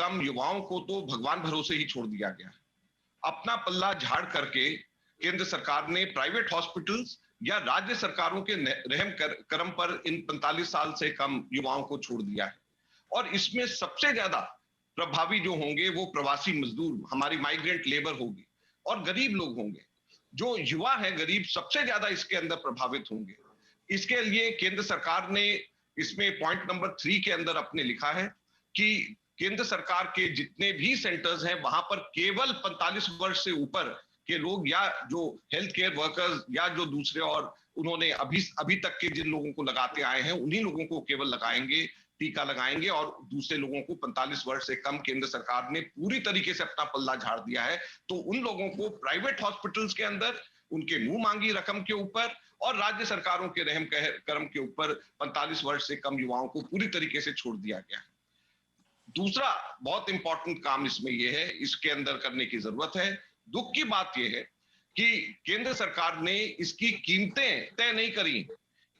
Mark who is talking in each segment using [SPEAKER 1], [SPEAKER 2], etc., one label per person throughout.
[SPEAKER 1] कम युवाओं को तो भगवान भरोसे ही छोड़ दिया गया है। अपना पल्ला झाड़ करके केंद्र सरकार ने प्राइवेट हॉस्पिटल्स या राज्य सरकारों के रहम करम पर इन 45 साल से कम युवाओं को छोड़ दिया है। और इसमें सबसे ज्यादा प्रभावी जो होंगे वो प्रवासी मजदूर, हमारी माइग्रेंट लेबर होगी और गरीब लोग होंगे। जो युवा है गरीब सबसे ज्यादा इसके अंदर प्रभावित होंगे। इसके लिए केंद्र सरकार ने इसमें पॉइंट नंबर 3 के अंदर अपने लिखा है कि केंद्र सरकार के जितने भी सेंटर्स हैं वहां पर केवल 45 वर्ष से ऊपर के लोग या जो हेल्थ केयर वर्कर्स या जो दूसरे और उन्होंने अभी तक के जिन लोगों को लगाते आए हैं उन्हीं लोगों को केवल लगाएंगे, टीका लगाएंगे, और दूसरे लोगों को 45 वर्ष से कम केंद्र सरकार ने पूरी तरीके से अपना पल्ला झाड़ दिया है। तो उन लोगों को प्राइवेट हॉस्पिटल्स के अंदर उनके मुंह मांगी रकम के ऊपर और राज्य सरकारों के रहम करम के ऊपर 45 वर्ष से कम युवाओं को पूरी तरीके से छोड़ दिया गया है। दूसरा बहुत इंपॉर्टेंट काम इसमें यह है, इसके अंदर करने की जरूरत है। दुख की बात यह है कि केंद्र सरकार ने इसकी कीमतें तय नहीं करी।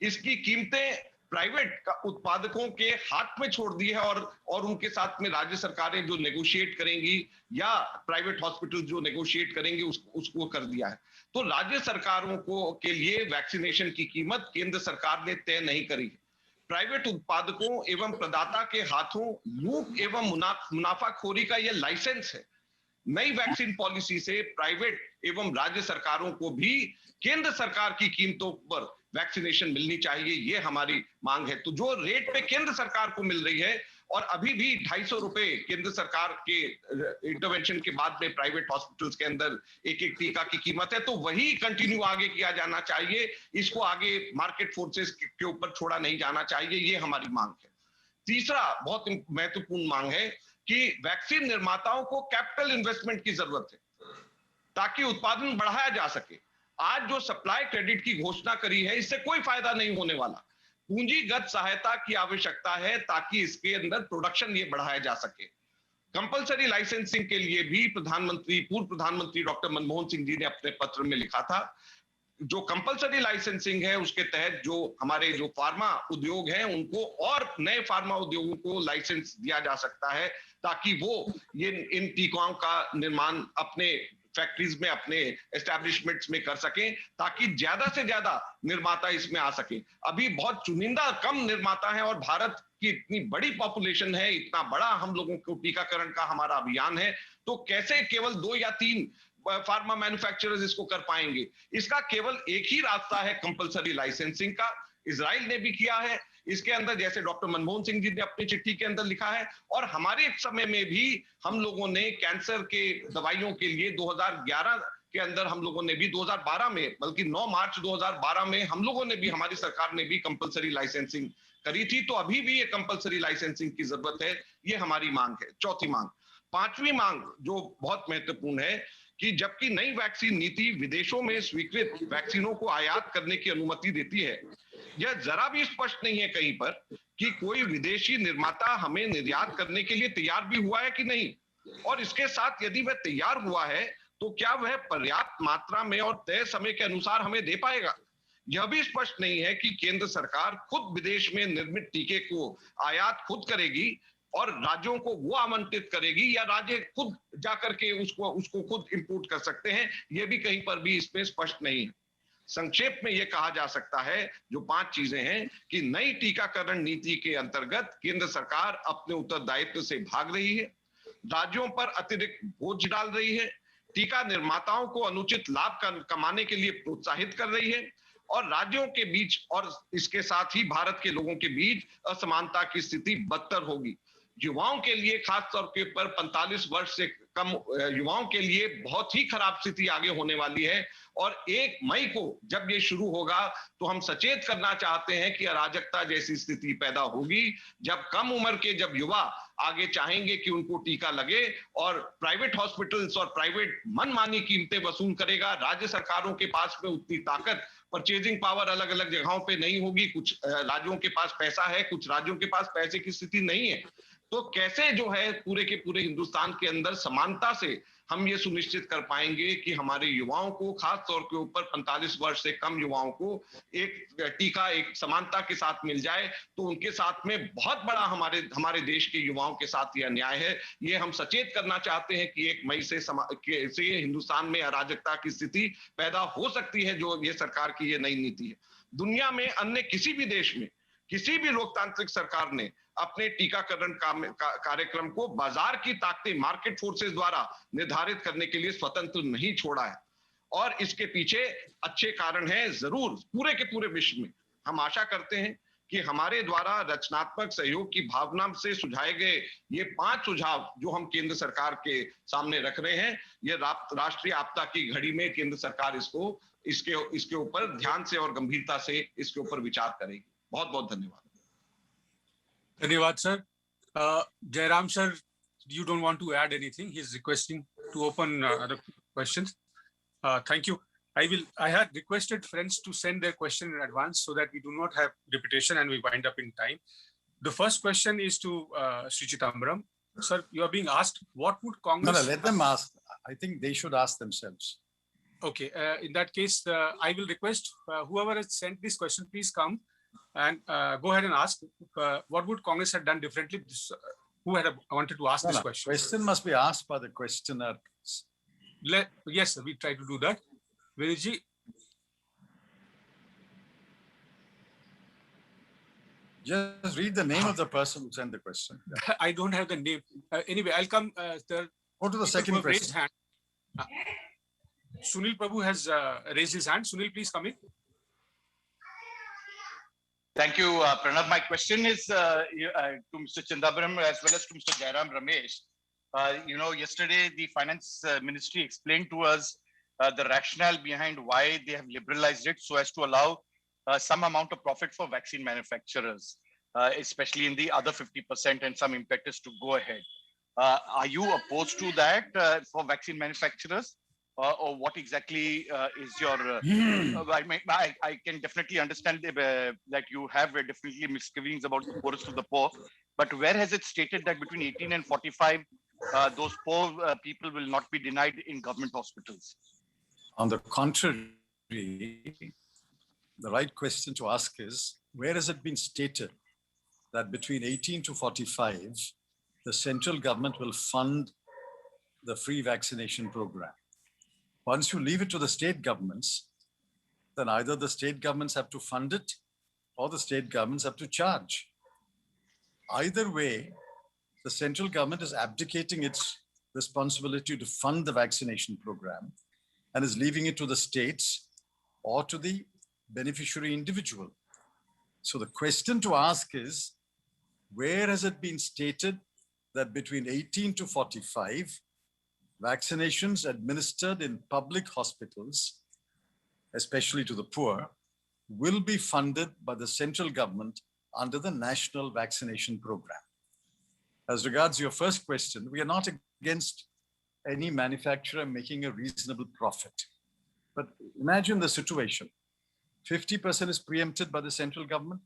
[SPEAKER 1] इसकी कीमतें प्राइवेट उत्पादकों के हाथ में छोड़ दी है और उनके साथ में राज्य सरकारें जो नेगोशिएट करेंगी या प्राइवेट हॉस्पिटल जो नेगोशिएट करेंगे उसको कर दिया है। तो राज्य सरकारों को के लिए वैक्सीनेशन की कीमत केंद्र सरकार ने तय नहीं करी है। प्राइवेट उत्पादकों एवं प्रदाता के हाथों लूट एवं मुनाफाखोरी का यह लाइसेंस है। नई वैक्सीन पॉलिसी से प्राइवेट एवं राज्य सरकारों को भी केंद्र सरकार की कीमतों पर वैक्सीनेशन मिलनी चाहिए, ये हमारी मांग है। तो जो रेट पे केंद्र सरकार को मिल रही है और अभी भी 250 रुपए केंद्र सरकार के इंटरवेंशन के बाद में प्राइवेट हॉस्पिटल्स के अंदर एक एक टीका की कीमत है, तो वही कंटिन्यू आगे किया जाना चाहिए। इसको आगे मार्केट फोर्सेस के ऊपर छोड़ा नहीं जाना चाहिए, ये हमारी मांग है। तीसरा बहुत महत्वपूर्ण मांग है कि वैक्सीन निर्माताओं को कैपिटल इन्वेस्टमेंट की जरूरत है ताकि उत्पादन बढ़ाया जा सके। आज जो सप्लाई क्रेडिट की घोषणा करी है इससे कोई फायदा नहीं होने वाला। पूंजीगत सहायता की आवश्यकता है ताकि इसके अंदर प्रोडक्शन ये बढ़ाया जा सके। कंपलसरी लाइसेंसिंग के लिए भी पूर्व प्रधानमंत्री डॉक्टर मनमोहन सिंह जी ने अपने पत्र में लिखा था। जो कंपलसरी लाइसेंसिंग है उसके तहत जो हमारे जो फार्मा उद्योग हैं उनको और नए फार्मा उद्योगों को लाइसेंस दिया जा सकता है ताकि वो ये इन टीकाओं का निर्माण अपने फैक्ट्रीज में, अपने एस्टैब्लिशमेंट्स में कर सकें ताकि ज्यादा से ज्यादा निर्माता इसमें आ सके। अभी बहुत चुनिंदा कम निर्माता हैं और भारत की इतनी बड़ी पॉपुलेशन है, इतना बड़ा हम लोगों को टीकाकरण का हमारा अभियान है, तो कैसे केवल 2 या 3 फार्मा मैन्युफैक्चरर्स इसको कर पाएंगे? इसका केवल एक ही रास्ता है कंपलसरी लाइसेंसिंग का। इजराइल ने भी किया है इसके अंदर, जैसे डॉक्टर मनमोहन सिंह जी ने अपनी चिट्ठी के अंदर लिखा है, और हमारे समय में भी हम लोगों ने कैंसर के दवाइयों के लिए 2011 के अंदर हम लोगों ने भी 2012 में, बल्कि 9 मार्च 2012 में हम लोगों ने भी, हमारी सरकार ने भी कंपलसरी लाइसेंसिंग करी थी। तो अभी भी ये कंपलसरी लाइसेंसिंग की जरूरत है, ये हमारी मांग है। चौथी मांग। पांचवी मांग जो बहुत महत्वपूर्ण है कि जबकि नई वैक्सीन नीति विदेशों में स्वीकृत वैक्सीनों को आयात करने की अनुमति देती है, यह जरा भी स्पष्ट नहीं है कहीं पर कि कोई विदेशी निर्माता हमें निर्यात करने के लिए तैयार भी हुआ है कि नहीं, और इसके साथ यदि वह तैयार हुआ है तो क्या वह पर्याप्त मात्रा में और तय समय के अनुसार हमें दे पाएगा। यह भी स्पष्ट नहीं है कि केंद्र सरकार खुद विदेश में निर्मित टीके को आयात खुद करेगी और राज्यों को वो आवंटित करेगी या राज्य खुद जाकर के उसको खुद इंपोर्ट कर सकते हैं, यह भी कहीं पर भी इसमें स्पष्ट नहीं है। संक्षेप में यह कहा जा सकता है जो 5 चीजें हैं कि नई टीकाकरण नीति के अंतर्गत केंद्र सरकार अपने उत्तरदायित्व से भाग रही है, राज्यों पर अतिरिक्त बोझ डाल रही है, टीका निर्माताओं को अनुचित लाभ कमाने के लिए प्रोत्साहित कर रही है, और राज्यों के बीच और इसके साथ ही भारत के लोगों के बीच असमानता की स्थिति बदतर होगी। युवाओं के लिए खास तौर के पर 45 वर्ष से कम युवाओं के लिए बहुत ही खराब स्थिति आगे होने वाली है। और 1 मई को जब ये शुरू होगा तो हम सचेत करना चाहते हैं कि अराजकता जैसी स्थिति पैदा होगी जब कम उम्र के जब युवा आगे चाहेंगे कि उनको टीका लगे और प्राइवेट हॉस्पिटल्स और प्राइवेट मनमानी कीमतें वसूल करेगा। राज्य सरकारों के पास में उतनी ताकत, परचेजिंग पावर अलग अलग जगहों पे नहीं होगी। कुछ राज्यों के पास पैसा है, कुछ राज्यों के पास पैसे की स्थिति नहीं है। तो कैसे जो है पूरे के पूरे हिंदुस्तान के अंदर समानता से हम ये सुनिश्चित कर पाएंगे कि हमारे युवाओं को, खास तौर के ऊपर 45 वर्ष से कम युवाओं को एक टीका एक समानता के साथ मिल जाए, तो उनके साथ में बहुत बड़ा हमारे देश के युवाओं के साथ यह अन्याय है। ये हम सचेत करना चाहते हैं कि 1 मई से हिंदुस्तान में अराजकता की स्थिति पैदा हो सकती है, जो ये सरकार की ये नई नीति है। दुनिया में अन्य किसी भी देश में किसी भी लोकतांत्रिक सरकार ने अपने टीकाकरण कार्यक्रम को बाजार की ताकतें, मार्केट फोर्सेस द्वारा निर्धारित करने के लिए स्वतंत्र नहीं छोड़ा है। और इसके पीछे अच्छे कारण हैं जरूर पूरे के पूरे विश्व में। हम आशा करते हैं कि हमारे द्वारा रचनात्मक सहयोग की भावना से सुझाए गए ये 5 सुझाव जो हम केंद्र सरकार के सामने रख रहे हैं, ये राष्ट्रीय आपदा की घड़ी में केंद्र सरकार इसके ऊपर ध्यान से और गंभीरता से इसके ऊपर विचार करेगी। बहुत बहुत धन्यवाद।
[SPEAKER 2] धन्यवाद sir. Jairam sir, you don't want to add anything? He's requesting to open other questions. Thank you. I had requested friends to send their question in advance so that we do not have repetition and we wind up in time. The first question is to Sri Chidambaram. Sir, you are being asked, what would Congress...
[SPEAKER 3] No, let them ask. I think they should ask themselves.
[SPEAKER 2] Okay. In that case, I will request whoever has sent this question, please come and go ahead and ask what would Congress have done differently. Who had wanted to ask this question?
[SPEAKER 3] Question must be asked by the questioner.
[SPEAKER 2] Yes, sir, we try to do that. Viniji.
[SPEAKER 3] Just read the name of the person who sent the question.
[SPEAKER 2] I don't have the name. Anyway, I'll come.
[SPEAKER 3] Go to the second question.
[SPEAKER 2] Hand. Sunil Prabhu has raised his hand. Sunil, please come in.
[SPEAKER 4] Thank you, Pranav. My question is to Mr. Chidambaram as well as to Mr. Jairam Ramesh. Yesterday the Finance Ministry explained to us the rationale behind why they have liberalized it so as to allow some amount of profit for vaccine manufacturers, especially in the other 50% and some impetus to go ahead. Are you opposed to that for vaccine manufacturers? Or what exactly is your... I can definitely understand that you have definitely misgivings about the poorest of the poor, but where has it stated that between 18 and 45, those poor people will not be denied in government hospitals?
[SPEAKER 3] On the contrary, the right question to ask is, where has it been stated that between 18 to 45, the central government will fund the free vaccination program? Once you leave it to the state governments, then either the state governments have to fund it or the state governments have to charge. Either way, the central government is abdicating its responsibility to fund the vaccination program and is leaving it to the states or to the beneficiary individual. So the question to ask is, where has it been stated that between 18 to 45, vaccinations administered in public hospitals, especially to the poor, will be funded by the central government under the National Vaccination Program? As regards your first question, we are not against any manufacturer making a reasonable profit. But imagine the situation. 50% is preempted by the central government.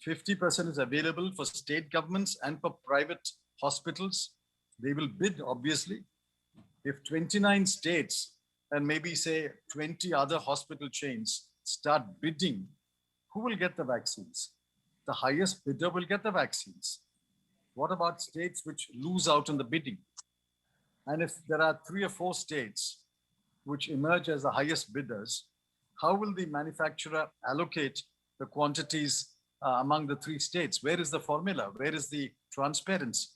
[SPEAKER 3] 50% is available for state governments and for private hospitals. They will bid, obviously. If 29 states and maybe say 20 other hospital chains start bidding, who will get the vaccines? The highest bidder will get the vaccines. What about states which lose out on the bidding? And if there are 3 or 4 states which emerge as the highest bidders, how will the manufacturer allocate the quantities among the 3 states? Where is the formula? Where is the transparency?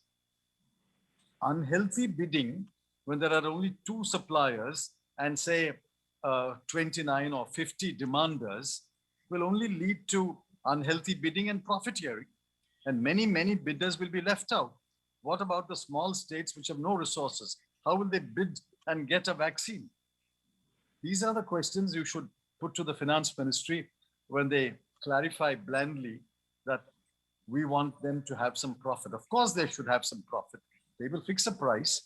[SPEAKER 3] Unhealthy bidding, when there are only 2 suppliers and say 29 or 50 demanders, will only lead to unhealthy bidding and profiteering. And many, many bidders will be left out. What about the small states which have no resources? How will they bid and get a vaccine? These are the questions you should put to the Finance Ministry when they clarify blandly that we want them to have some profit. Of course, they should have some profit. They will fix a price.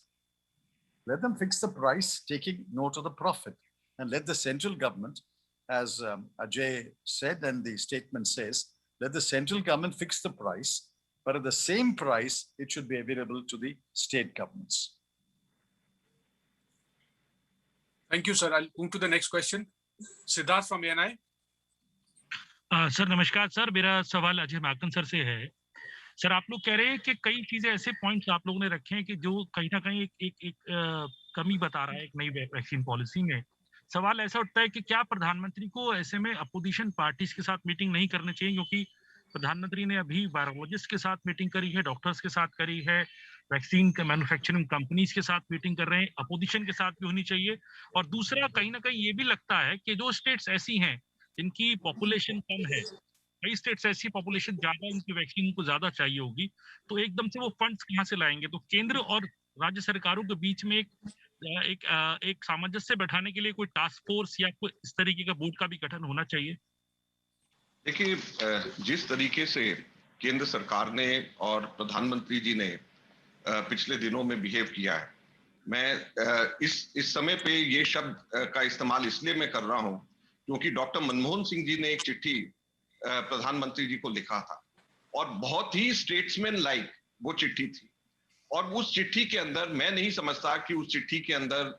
[SPEAKER 3] Let them fix the price, taking note of the profit. And let the central government, as Ajay said and the statement says, let the central government fix the price, but at the same price, it should be available to the state governments.
[SPEAKER 2] Thank you, sir. I'll move to the next question. Siddharth from ANI.
[SPEAKER 5] Sir नमस्कार sir, मेरा सवाल Ajay Maken sir से है। Sir आप लोग कह रहे हैं कि कई चीजें ऐसे पॉइंट्स आप लोगों ने रखे हैं कि जो कहीं ना कहीं एक कमी बता रहा है एक नई वैक्सीन पॉलिसी में। सवाल ऐसा उठता है कि क्या प्रधानमंत्री को ऐसे में अपोजिशन पार्टीज के साथ मीटिंग नहीं करनी चाहिए, क्योंकि प्रधानमंत्री ने अभी वायरोलॉजिस्ट के साथ मीटिंग करी है, डॉक्टर्स के साथ करी है, वैक्सीन के मैन्युफैक्चरिंग कंपनीज के साथ मीटिंग कर रहे हैं, अपोजिशन के साथ भी होनी चाहिए। और दूसरा कहीं ना कहीं ये भी लगता है कि जो स्टेट्स ऐसी हैं जिनकी पॉपुलेशन कम है, कई स्टेट्स ऐसी पॉपुलेशन ज्यादा, इनकी वैक्सीन को ज्यादा चाहिए होगी, तो एकदम से वो फंड्स कहाँ से लाएंगे? तो केंद्र और राज्य सरकारों के बीच में एक सामंजस्य बैठाने के लिए कोई टास्क फोर्स या कोई इस तरीके का बोर्ड का भी गठन होना चाहिए।
[SPEAKER 1] देखिए, जिस तरीके से केंद्र सरकार ने और प्रधानमंत्री जी ने पिछले दिनों में बिहेव किया है, मैं इस समय पे ये शब्द का इस्तेमाल इसलिए मैं कर रहा हूं क्योंकि डॉक्टर मनमोहन सिंह जी ने एक चिट्ठी प्रधानमंत्री जी को लिखा था और बहुत ही स्टेट्समैन लाइक वो चिट्ठी थी। और उस चिट्ठी के अंदर मैं नहीं समझता कि उस चिट्ठी के अंदर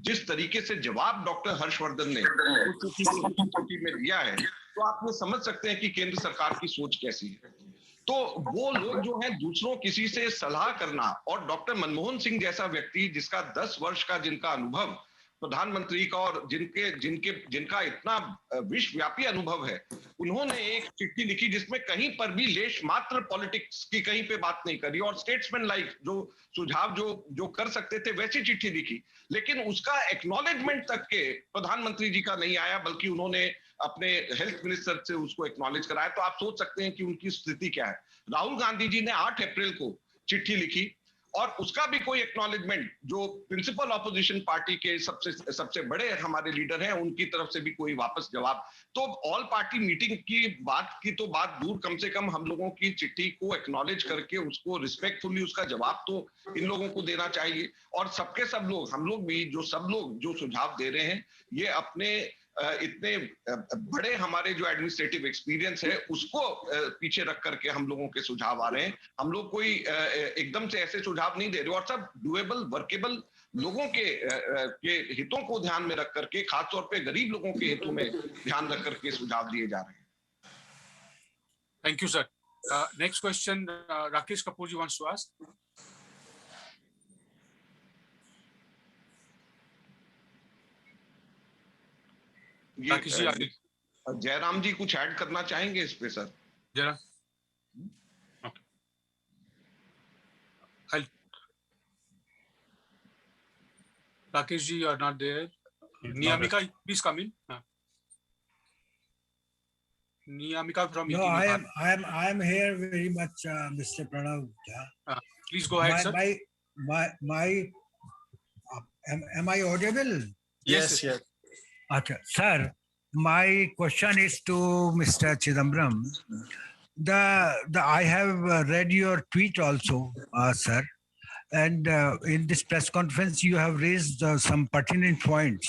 [SPEAKER 1] जिस तरीके से जवाब डॉक्टर हर्षवर्धन ने उस चिट्ठी में दिया है, तो आप ये समझ सकते हैं कि केंद्र सरकार की सोच कैसी है। तो वो लोग जो हैं दूसरों किसी से सलाह करना, और डॉक्टर मनमोहन सिंह जैसा व्यक्ति जिसका 10 वर्ष का जिनका अनुभव प्रधानमंत्री का और जिनका इतना विश्वव्यापी अनुभव है, उन्होंने एक चिट्ठी लिखी जिसमें कहीं पर भी लेश मात्र पॉलिटिक्स की कहीं पे बात नहीं करी और स्टेट्समैन लाइक जो सुझाव जो कर सकते थे वैसी चिट्ठी लिखी, लेकिन उसका एक्नॉलेजमेंट तक के प्रधानमंत्री जी का नहीं आया, बल्कि उन्होंने अपने हेल्थ मिनिस्टर से उसको एक्नॉलेज कराया। तो आप सोच सकते हैं कि उनकी स्थिति क्या है। राहुल गांधी जी ने 8 अप्रैल को चिट्ठी लिखी और उसका भी कोई एक्नॉलेजमेंट, जो प्रिंसिपल ऑपोजिशन पार्टी के सबसे बड़े हमारे लीडर हैं, उनकी तरफ से भी कोई वापस जवाब। तो ऑल पार्टी मीटिंग की तो बात दूर, कम से कम हम लोगों की चिट्ठी को एक्नॉलेज करके उसको रिस्पेक्टफुली उसका जवाब तो इन लोगों को देना चाहिए। और सब लोग हम लोग भी जो सुझाव दे रहे हैं, ये अपने इतने बड़े हमारे जो एडमिनिस्ट्रेटिव एक्सपीरियंस है उसको पीछे रख करके हम लोगों के सुझाव आ रहे हैं। हम लोग कोई एकदम से ऐसे सुझाव नहीं दे रहे, और सब डुएबल वर्केबल लोगों के हितों को ध्यान में रख करके, खासतौर पे गरीब लोगों के हितों में ध्यान रख करके सुझाव दिए जा रहे हैं।
[SPEAKER 2] Thank you, sir. Next question, Rakesh Kapoor ji wants to ask. Rakesh ji आगे।
[SPEAKER 1] जयराम जी कुछ ऐड करना चाहेंगे इस पे सर?
[SPEAKER 2] जरा Rakesh ji, you are not there. Niyamika, please come in. Niyamika from
[SPEAKER 6] No, I am here very much, Mr. Pranav.
[SPEAKER 2] Please go ahead, sir.
[SPEAKER 6] Am I audible?
[SPEAKER 3] Yes.
[SPEAKER 6] Okay. Sir, my question is to Mr. Chidambaram. I have read your tweet also, sir. And in this press conference, you have raised some pertinent points.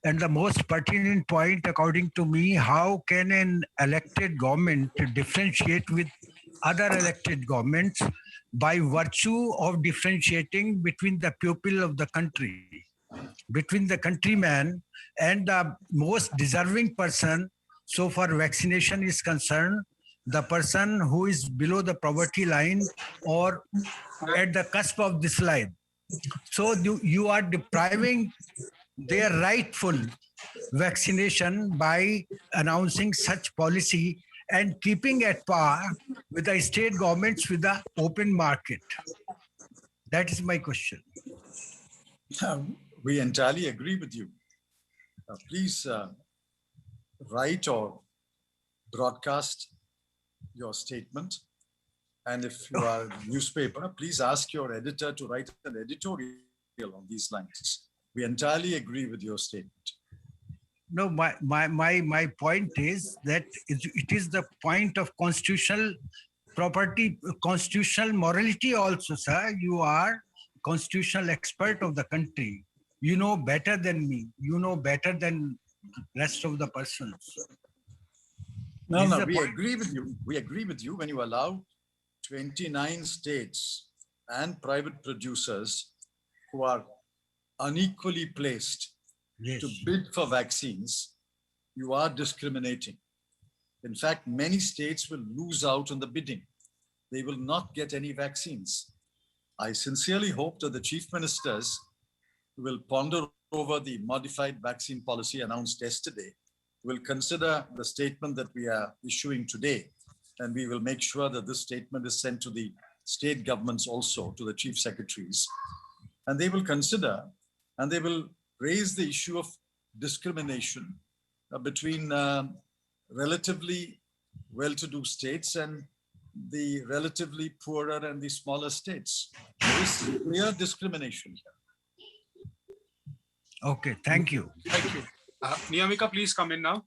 [SPEAKER 6] And the most pertinent point, according to me, how can an elected government differentiate with other elected governments by virtue of differentiating between the people of the country, between the countryman and the most deserving person? So far vaccination is concerned, the person who is below the poverty line or at the cusp of this line. So you are depriving their rightful vaccination by announcing such policy and keeping at par with the state governments with the open market. That is my question.
[SPEAKER 3] We entirely agree with you. Please write or broadcast your statement. And if you are a newspaper, please ask your editor to write an editorial on these lines. We entirely agree with your statement.
[SPEAKER 6] No, my point is that it is the point of constitutional property, constitutional morality also, sir. You are constitutional expert of the country. You know better than me. You know better than rest of the persons.
[SPEAKER 3] No, we agree with you. We agree with you when you allow 29 states and private producers who are unequally placed
[SPEAKER 6] Yes.
[SPEAKER 3] to bid for vaccines, you are discriminating. In fact, many states will lose out on the bidding. They will not get any vaccines. I sincerely hope that the chief ministers will ponder over the modified vaccine policy announced yesterday, will consider the statement that we are issuing today, and we will make sure that this statement is sent to the state governments also, to the chief secretaries, and they will consider and they will raise the issue of discrimination between relatively well-to-do states and the relatively poorer and the smaller states. There is clear discrimination here.
[SPEAKER 6] Okay, thank you.
[SPEAKER 2] Thank you. Niyamika, please come in now.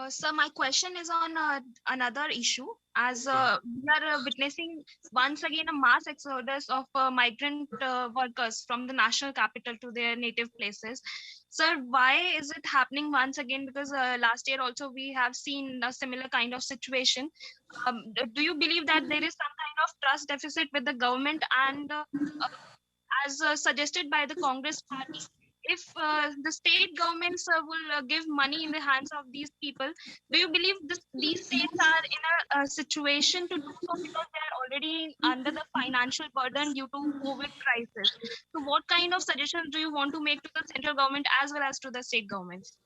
[SPEAKER 7] Sir, my question is on another issue. As we are witnessing once again a mass exodus of migrant workers from the national capital to their native places. Sir, why is it happening once again? Because last year also we have seen a similar kind of situation. Do you believe that there is some kind of trust deficit with the government? And as suggested by the Congress party, if the state governments will give money in the hands of these people, do you believe these states are in a situation to do so because they are already under the financial burden due to COVID crisis? So what kind of suggestions do you want to make to the central government as well as to the state governments?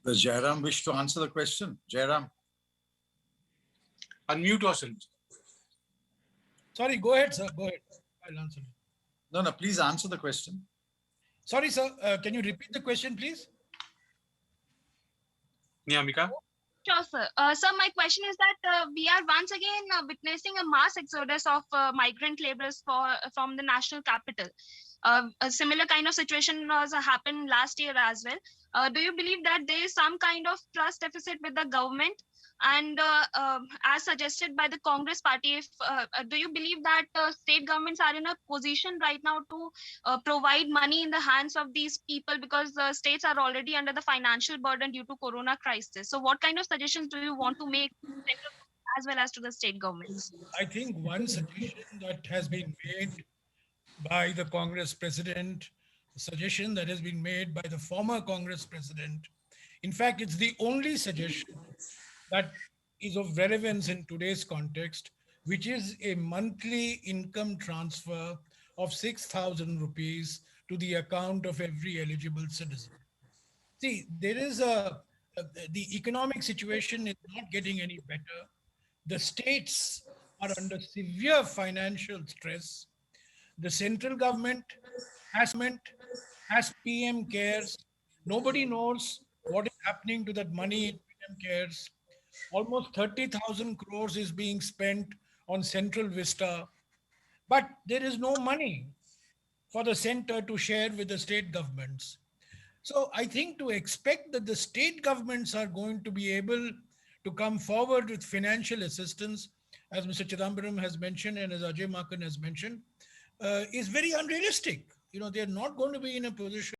[SPEAKER 3] Does Jairam wish to answer the question? Jairam?
[SPEAKER 2] Unmute yourself.
[SPEAKER 8] Sorry, go ahead, sir. Go ahead. I'll answer it.
[SPEAKER 3] No, please answer the question.
[SPEAKER 8] Sorry, sir. Can you repeat the question, please?
[SPEAKER 2] Niyamika.
[SPEAKER 7] Sure, sir. Sir, my question is that we are once again witnessing a mass exodus of migrant laborers from the national capital. A similar kind of situation happened last year as well. Do you believe that there is some kind of trust deficit with the government? And as suggested by the Congress party, do you believe that state governments are in a position right now to provide money in the hands of these people, because the states are already under the financial burden due to corona crisis? So what kind of suggestions do you want to make as well as to the state governments?
[SPEAKER 8] I think one suggestion that has been made by the Congress president, a suggestion that has been made by the former Congress president, in fact, it's the only suggestion that is of relevance in today's context, which is a monthly income transfer of 6,000 rupees to the account of every eligible citizen. See, there is the economic situation is not getting any better. The states are under severe financial stress. The central government has PM CARES. Nobody knows what is happening to that money in PM CARES. Almost 30,000 crores is being spent on Central Vista, but there is no money for the center to share with the state governments. So I think to expect that the state governments are going to be able to come forward with financial assistance, as Mr. Chidambaram has mentioned and as Ajay Maken has mentioned, is very unrealistic. They're not going to be in a position